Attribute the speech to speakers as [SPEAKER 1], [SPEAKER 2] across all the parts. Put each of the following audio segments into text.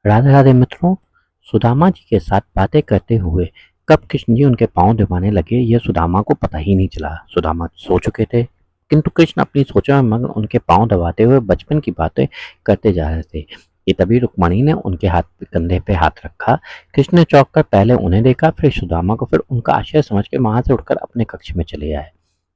[SPEAKER 1] राधे राधे मित्रों। सुदामा जी के साथ बातें करते हुए कब कृष्ण जी उनके पांव दबाने लगे यह सुदामा को पता ही नहीं चला। सुदामा सो चुके थे, किंतु कृष्ण अपनी सोचों में मगन उनके पांव दबाते हुए बचपन की बातें करते जा रहे थे। ये तभी रुक्मणी ने उनके कंधे पे हाथ रखा। कृष्ण ने चौंक कर पहले उन्हें देखा, फिर सुदामा को, फिर उनका आशय समझ के वहां से उठकर अपने कक्ष में चले आए।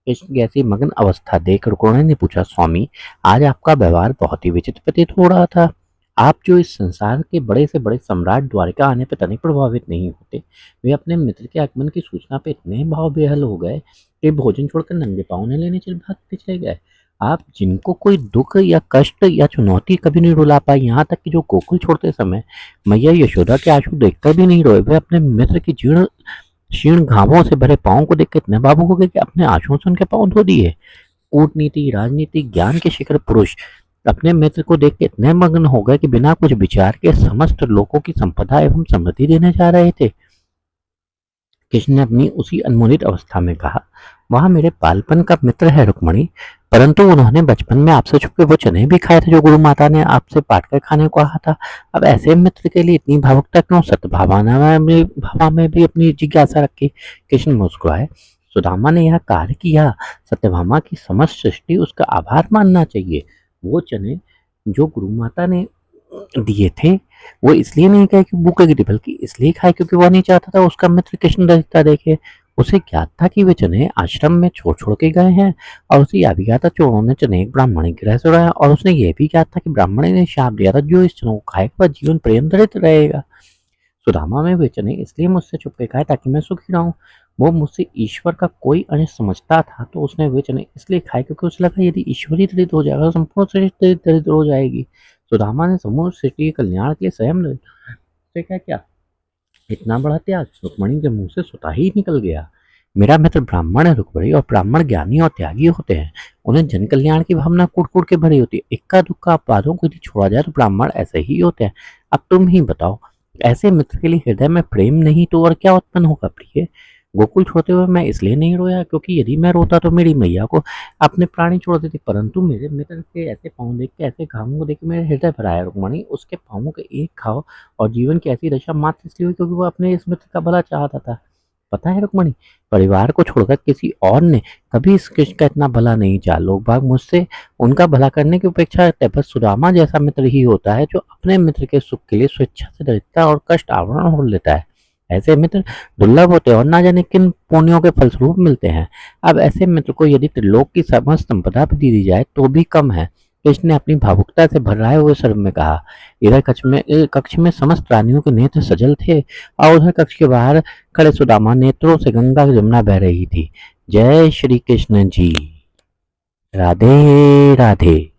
[SPEAKER 1] कृष्ण की ऐसी मगन अवस्था देख रुक्मणी ने पूछा, स्वामी, आज आपका व्यवहार बहुत ही विचित्र प्रतीत हो रहा था। आप जो इस संसार के बड़े से बड़े सम्राट द्वारिका आने पर तनिक प्रभावित नहीं होते, वे अपने मित्र के आगमन की सूचना पे इतने भाव बेहल हो गए कि भोजन छोड़कर नंगे पाँव उन्हें लेने भागते चले गए। आप जिनको कोई दुख या कष्ट या चुनौती कभी नहीं रुला पाई, यहाँ तक कि जो गोकुल छोड़ते समय मैया यशोदा के आंसू देखकर भी नहीं रोए, वे अपने मित्र की जीर्ण क्षीण घावों से भरे पाँव को देखकर इतने भावुक हो गए कि अपने आंसुओं से उनके पाँव धो दिए। कूटनीति, राजनीति, ज्ञान के शिखर पुरुष अपने मित्र को देख के इतने मग्न हो गए कि बिना कुछ विचार के समस्त लोगों की संपदा एवं समृद्धि देने जा रहे थे। कृष्ण ने अपनी उसी अनमोलित अवस्था में कहा, वह मेरे बालपन का मित्र है रुक्मणी, परंतु उन्होंने बचपन में आपसे छुपके वो चने भी खाए थे जो गुरु माता ने आपसे बांट कर खाने को कहा था। अब ऐसे मित्र के लिए इतनी भावुकता क्यों? भावा में भी अपनी जिज्ञासा रखी। कृष्ण मुस्कुराए। सुदामा ने यह कार्य किया, सत्यभामा की समस्त सृष्टि उसका आभार मानना चाहिए। वो चने जो गुरु माता ने दिए थे वो इसलिए नहीं खाए कि भूख लगी थी, बल्कि इसलिए खाए क्योंकि वह नहीं चाहता था उसका मित्र कृष्ण दरिद्रता देखे। उसे ज्ञात था कि वे चने आश्रम में छोड़ छोड़ के गए हैं, और उसे यह भी ज्ञात था चोरों ने चने एक ब्राह्मणी के गृह से उड़ाया, और उसने यह भी ज्ञात था कि ब्राह्मणी ने शाप दिया था जो इस चनों को खाएगा वह जीवन पर्यंत दरिद्र रहेगा। सुदामा में वे चने इसलिए मुझसे छुपके खाए ताकि मैं सुखी रहूं। वो मुझसे ईश्वर का कोई अंश समझता था, तो उसने वे चने इसलिए खाए क्योंकि उसे लगा यदि ईश्वर ही दरिद्र हो जाएगा तो संपूर्ण सृष्टि दरिद्र हो जाएगी। सुदामा ने समूह सृष्टि के कल्याण के लिए स्वयं से क्या क्या इतना बड़ा त्याग रुक्मणी के मुंह से स्वतः ही निकल गया। मेरा मित्र ब्राह्मण है रुक्मणी, और ब्राह्मण ज्ञानी और त्यागी होते हैं। उन्हें जन कल्याण की भावना कूट कूट के भरी होती है। इक्का दुक्का अपराधों को यदि छोड़ा जाए तो ब्राह्मण ऐसे ही होते हैं। अब तुम ही बताओ, ऐसे मित्र के लिए हृदय में प्रेम नहीं तो और क्या उत्पन्न होगा? प्रिय, गोकुल छोड़ते हुए मैं इसलिए नहीं रोया क्योंकि यदि मैं रोता तो मेरी मैया को अपने प्राणी छोड़ देते, परंतु मेरे मित्र के ऐसे पाँव देख के, ऐसे घावों को देख के मेरे हृदय भर आया। रुक्मणी, उसके पाँवों के एक घाव और जीवन की ऐसी दशा मात्र इसलिए हुई क्योंकि वो अपने इस मित्र का भला चाहता था। पता है रुक्मणी, परिवार को छोड़कर किसी और ने कभी इस कृष्ण का इतना भला नहीं चाहा। लोग बाग मुझसे उनका भला करने की उपेक्षा करते हैं, पर सुदामा जैसा मित्र ही होता है जो अपने मित्र के सुख के लिए स्वेच्छा से दरिद्रता और कष्ट आवरण हो लेता है। ऐसे मित्र दुर्लभ होते हैं और ना जाने किन पुण्यों के फलस्वरूप मिलते हैं। अब ऐसे मित्र को यदि त्रिलोक की समस्त संपदा भी दी जाए तो भी कम है। कृष्ण ने अपनी भावुकता से भराए हुए स्वर में कहा। इधर कक्ष में समस्त प्राणियों के नेत्र सजल थे, और उधर कक्ष के बाहर खड़े सुदामा नेत्रों से गंगा की जमुना बह रही थी। जय श्री कृष्ण जी। राधे राधे।